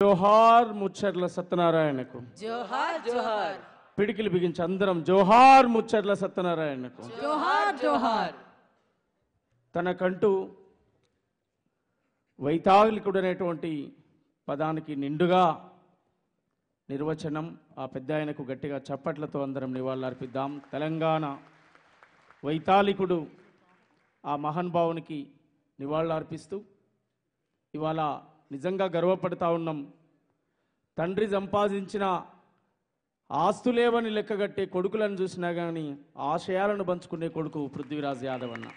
జోహార్ ముచ్చర్ల సత్యనారాయణకు. జోహార్ జోహార్. పిడికిలు బిగించి అందరం జోహార్ ముచ్చర్ల సత్యనారాయణకు. జోహార్ జోహార్. తనకంటూ వైతాళికుడు అనేటువంటి పదానికి నిండుగా నిర్వచనం ఆ పెద్ద ఆయనకు గట్టిగా చప్పట్లతో అందరం నివాళులర్పిద్దాం. తెలంగాణ వైతాళికుడు ఆ మహానుభావునికి నివాళులర్పిస్తూ ఇవాళ నిజంగా గర్వపడతా ఉన్నాం. తండ్రి సంపాదించిన ఆస్తులేవని లెక్కగట్టే కొడుకులను చూసినా కానీ ఆశయాలను పంచుకునే కొడుకు పృథ్వీరాజ్ యాదవ్ అన్న.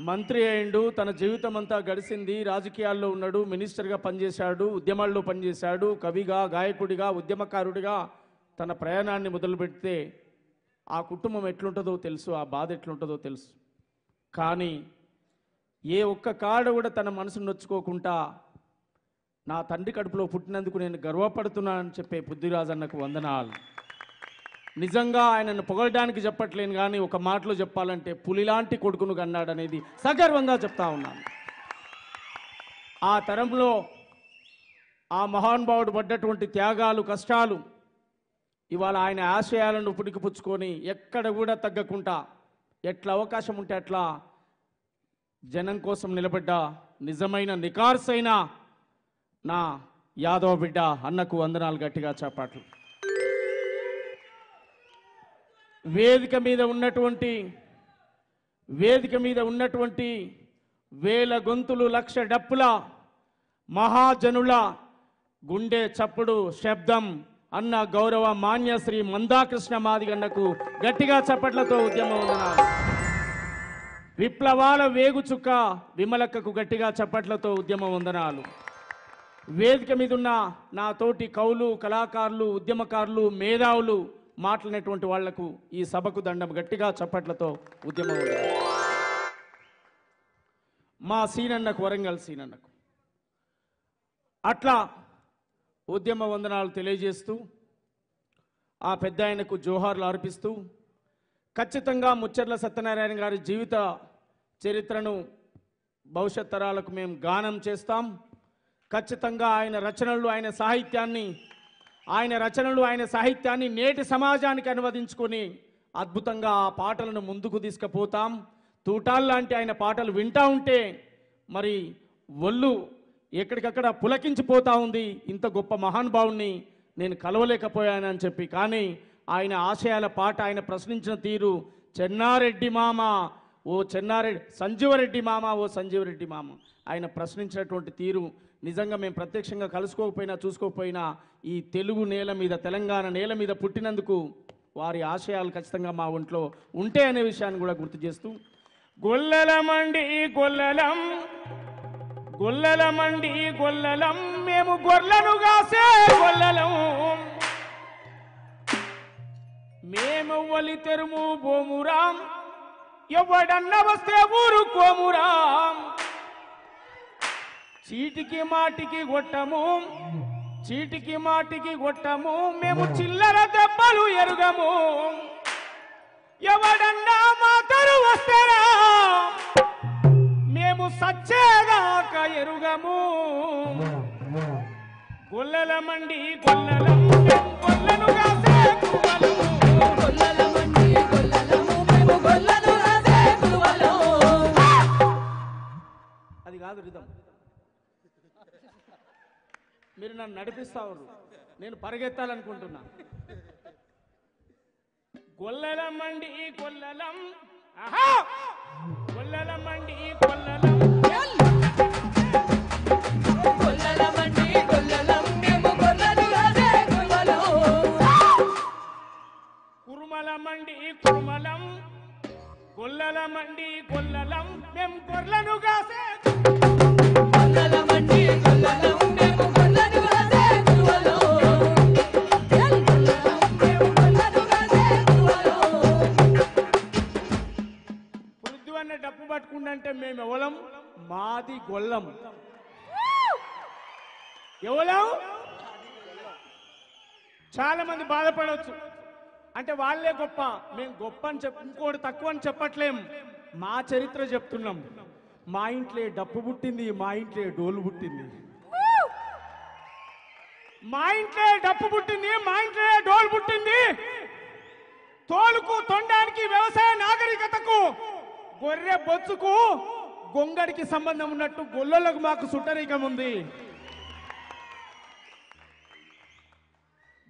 మంత్రి అయిండు, తన జీవితం అంతా గడిచింది రాజకీయాల్లో ఉన్నాడు, మినిస్టర్గా పనిచేశాడు, ఉద్యమాల్లో పనిచేశాడు, కవిగా, గాయకుడిగా, ఉద్యమకారుడిగా తన ప్రయాణాన్ని మొదలుపెడితే ఆ కుటుంబం ఎట్లుంటుందో తెలుసు, ఆ బాధ ఎట్లుంటుందో తెలుసు. కానీ ఏ ఒక్క కాడ కూడా తన మనసును నొచ్చుకోకుండా నా తండ్రి కడుపులో పుట్టినందుకు నేను గర్వపడుతున్నానని చెప్పే పృథ్వీరాజ్ అన్నకు వందనాలు. నిజంగా ఆయనను పొగడడానికి చెప్పట్లేను, కానీ ఒక మాటలో చెప్పాలంటే పులిలాంటి కొడుకును కన్నాడనేది సగర్వంగా చెప్తా ఉన్నాను. ఆ తరంలో ఆ మహానుభావుడు పడ్డటువంటి త్యాగాలు, కష్టాలు ఇవాళ ఆయన ఆశయాలను పుడికిపుచ్చుకొని ఎక్కడ కూడా తగ్గకుండా ఎట్లా అవకాశం ఉంటే అట్లా జనం కోసం నిలబడ్డ నిజమైన నికార్సైన నా యాదవ బిడ్డ అన్నకు వందనాలు. గట్టిగా చప్పట్లు. వేదిక మీద ఉన్నటువంటి వేల గొంతులు, లక్ష డప్పుల మహాజనుల గుండె చప్పుడు శబ్దం అన్న గౌరవ మాన్య శ్రీ మందాకృష్ణ మాదిగన్నకు గట్టిగా చప్పట్లతో ఉద్యమం వందనాలు. విప్లవాల వేగుచుక్క విమలక్కకు గట్టిగా చప్పట్లతో ఉద్యమ వందనాలు. వేదిక మీద ఉన్న నా తోటి కవులు, కళాకారులు, ఉద్యమకారులు, మేధావులు మాట్లాడినటువంటి వాళ్లకు ఈ సభకు దండం. గట్టిగా చప్పట్లతో ఉద్యమ వందనాలు. మా సీనన్నకు, వరంగల్ సీనన్నకు అట్లా ఉద్యమ వందనాలు తెలియజేస్తూ ఆ పెద్ద ఆయనకు జోహార్లు అర్పిస్తూ ఖచ్చితంగా ముచ్చర్ల సత్యనారాయణ గారి జీవిత చరిత్రను భవిష్యత్ తరాలకు మేము గానం చేస్తాం. ఖచ్చితంగా ఆయన రచనలు, ఆయన సాహిత్యాన్ని నేటి సమాజానికి అనువదించుకొని అద్భుతంగా ఆ పాటలను ముందుకు తీసుకుపోతాం. తూటాల్లాంటి ఆయన పాటలు వింటా ఉంటే మరి ఒళ్ళు ఎక్కడికక్కడ పులకించిపోతా ఉంది. ఇంత గొప్ప మహానుభావుణ్ణి నేను కలవలేకపోయానని చెప్పి. కానీ ఆయన ఆశయాల పాట, ఆయన ప్రశ్నించిన తీరు, చెన్నారెడ్డి మామ ఓ సంజీవరెడ్డి మామ ఓ సంజీవరెడ్డి మామ, ఆయన ప్రశ్నించినటువంటి తీరు నిజంగా మేము ప్రత్యక్షంగా కలుసుకోకపోయినా చూసుకోకపోయినా ఈ తెలుగు నేల మీద, తెలంగాణ నేల మీద పుట్టినందుకు వారి ఆశయాలు ఖచ్చితంగా మా ఒంట్లో ఉంటే అనే విషయాన్ని కూడా గుర్తు చేస్తూ గొల్లలమండి గొల్లలం, గొల్లలమండి గొల్లలం, మేము గొర్రెలను కాసే గొల్లలం, మేమెవ్వలి తెరుము బోమురాం, ఎవడన్న వస్తే ఊరుకోమురాం, చీటికి మాటికి కొట్టము, మేము చిల్లర దెబ్బలు ఎరుగము, ఎవడన్నా మాతరు వస్తారా మేము సచ్చేదాక ఎరుగము, గొల్లలమండి గొల్లలం, గొల్లను కాసే కువలము, గొల్లలమండి గొల్లలము, మేము గొల్లను కాసే కువలము. అది కాదు రిధం, మీరు నన్ను నడిపిస్తావు, నేను పరిగెత్తాలనుకుంటున్నా. గొల్లలమండి గొల్లలం, ఆహా గొల్లలమండి గొల్లలం, గొల్లలమండి గొల్లలం, మేము గొల్లను కాసే కువలము, కురుమలమండి కురుమలం, గొల్లలమండి గొల్లలం, మేము గొర్రెలను కాసే, గొల్లలమండి గొల్లలం, మేము గొల్లను కాసే కువలము, మేము గొల్లను కాసే కువలము. పృథ్వీ అన్న డప్పు పట్టుకుంటే మేము ఎవలం, మాది గొల్లం, ఎవలం. చాలా మంది బాధపడవచ్చు, అంటే వాళ్ళే గొప్ప, మేము గొప్ప అని ఇంకోటి తక్కువ అని చెప్పట్లేం, మా చరిత్ర చెప్తున్నాం. మా ఇంట్లో డప్పు పుట్టింది, మా ఇంట్లో డోలు పుట్టింది. మా ఇంట్లో డప్పు పుట్టింది, మా ఇంట్లో డోలు పుట్టింది. తోలుకు తొండానికి వ్యవసాయ నాగరికతకు గొర్రె బొచ్చుకు గొంగడికి సంబంధం ఉన్నట్టు గొల్లలకు మాకు సుట్టరికం ఉంది.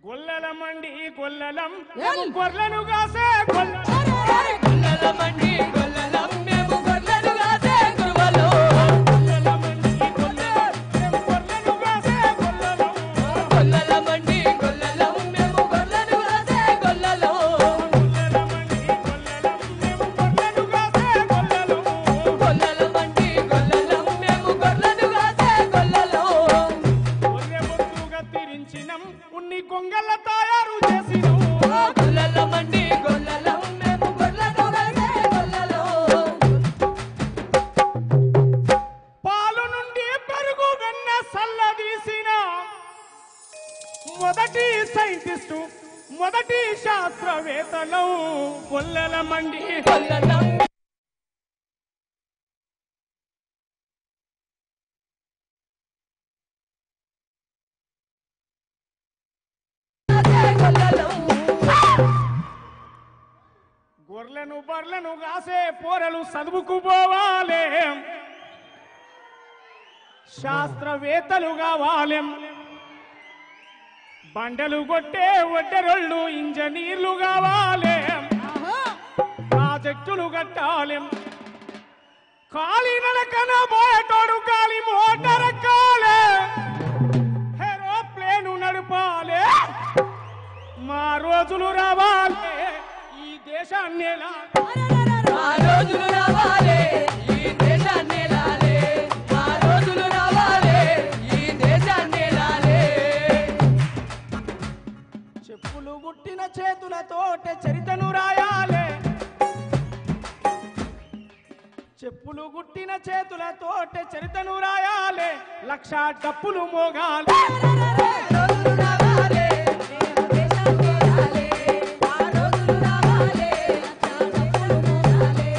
గొల్లలమండి గొల్లలం గొర్రెలను కాసే గొల్లలమండి గొల్లలం మేము గొర్రెలు కాసే గురువలు. గొల్లలమండి గొల్లలం మేము గొర్రెలు కాసే గొల్లలు. గొల్లలమండి గొల్లలం మేము గొర్రెలు కాసే గొల్లలు. గొర్రె బొత్తుగా తిరించినం ఉన్ని కొంగల తయారు చేసినం. గొల్లలమండి గొల్లలం మేము గొర్రెలు కాసే గొల్లలు. పాలు నుండి పెరుగు వెన్న సల్లదీసిన మొదటి సైంటిస్టు, మొదటి శాస్త్రవేత్తలు గొల్లలమండి. గొల్లలం గొర్రెలను బర్రెలను కాసే పోరలు చదువుకు పోవాలే, శాస్త్రవేత్తలు కావాలి. బండలు కొట్టే ఒడ్డెరోళ్ళు ఇంజనీర్లు కావాలి. ప్రాజెక్టులు కట్టాలి. ఖాళీ నడకన పోయేటోడు గాలి మోటార్ ఎక్కాలి. ఏరోప్లేను నడపాలి. మా రోజులు రావాలి, ఈ దేశాన్ని ఆ రోజులు రావాలి, ఈ దేశాన్ని ఏలాలి. ఆ రోజులు రావాలి, ఈ దేశాన్ని ఏలాలి. చెప్పులు గుట్టిన చేతులతోటే చరితను రాయాలి. చెప్పులు గుట్టిన చేతులతోటే చరితను రాయాలి. లక్ష డప్పులు మోగాలి. రోజులు రావాలి, మేము దేశాన్ని ఏలాలి. ఆ రోజులు రావాలి, లక్ష డప్పులు మోగాలి.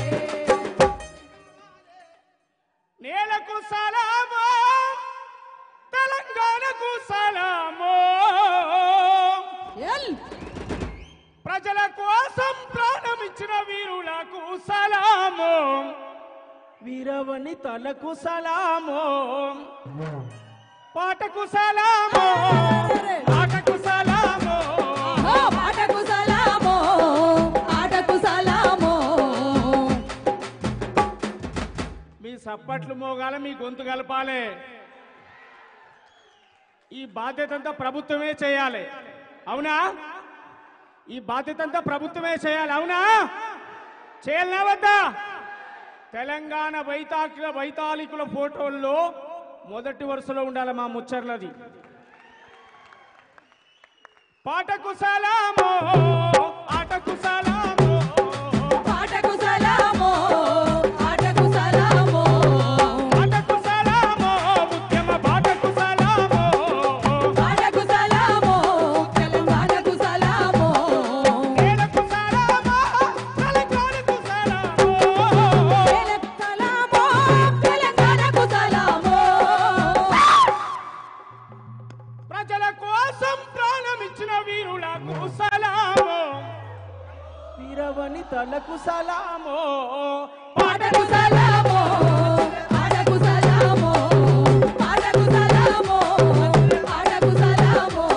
నేలకు సలామో, తెలంగాణకు సలామో, ప్రజల కోసం ప్రాణమిచ్చిన వీరులకు సలామో, వీరవని తలకు సలామో, పాటకు సలామో, ఆటకు సలామో. ఆటకు సలామో, ఆటకు సలామో. మీ సప్పట్లు మోగాల, మీ గొంతు కలపాలి. ఈ బాధ్యత అంతా ప్రభుత్వమే చేయాలి, అవునా? ఈ బాధ్యత అంతా ప్రభుత్వమే చేయాలి, అవునా? చేయాలనా వద్దా? తెలంగాణ వైతాళికుల ఫోటోల్లో మొదటి వరుసలో ఉండాలి మా ముచ్చర్లది. పాటకు సలామో, ఆటకు సలామో, ఆటకు సలామో, ఆటకు సలామో. ఆటకు సలామో, ఉద్యమ బాటకు సలామో, ఆటకు సలామో, తెలంగాణకు సలామో. నేలకు సలామో, తెలంగాణకు సలామో. సలామో, తెలంగాణకు సలామో. ప్రజల కోసం ప్రాణమిచ్చిన వీరులకు సలామో, వీరవని తలకు సలామో. ఆటకు సలామో, ఆటకు సలామో, ఆటకు సలామో, ఆటకు సలామో.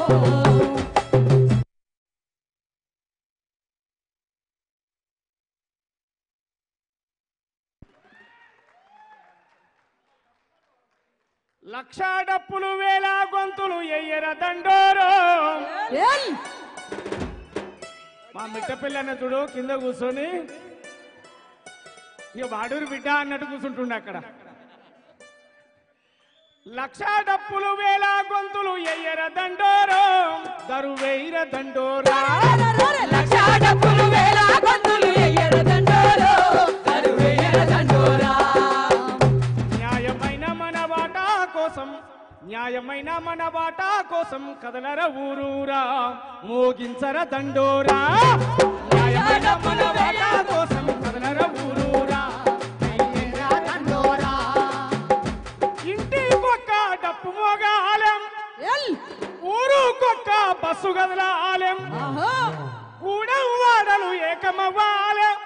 లక్ష డప్పులు వేల గొంతులు ఎయ్యర దండోరో. మా మిట్ట పిల్లన్న చూడు కింద కూర్చొని నీ వాడూరు బిడ్డ అన్నట్టు కూర్చుంటుండే అక్కడ. లక్ష డప్పులు వేల గొంతులు ఎయ్యర దండోరో, దరువేర దండోరా. లక్ష డప్పులు వేల గొంతులు ఎయ్యర దండోరో, కరువేయర దండోరా. న్యాయమైన మన వాటా కోసం, న్యాయమైన మన వాటా కోసం కదలర ఊరూరా, మోగించర దండోరా. న్యాయమైన మన వాటా కోసం కదలర ఊరూరా, ఎయ్యర దండోరా. ఇంటికొక్క డప్పు మోగాలం, ఊరుకొక్క బస్సు గదుల ఆలయం ఆహా గూడెం వాడలు ఏకమవ్వాలెం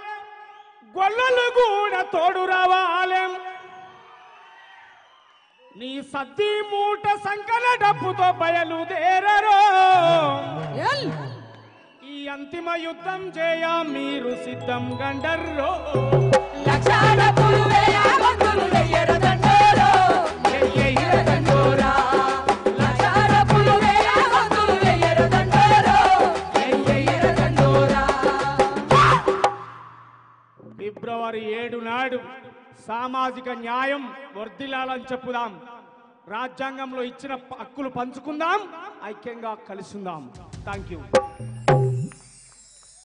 గొల్లలు కూడా తోడు రావాలెం నీ సద్ది మూట సంకల డప్పుతో బయలుదేరరో ఎల్ ఈ అంతిమ యుద్ధం చేయ మీరు సిద్ధం గండర్రో లక్షల పులువేయ భక్తులు వెయ్యర దండోరా వెయ్యర దండోరా లక్షల పులువేయ భక్తులు వెయ్యర దండోరా వెయ్యర దండోరా ఫిబ్రవరి 7 నాడు సామాజిక న్యాయం వర్ధిల్లాలని చెప్పుదాం రాజ్యాంగంలో ఇచ్చిన హక్కులు పంచుకుందాం ఐక్యంగా కలిసుందాం థాంక్యూ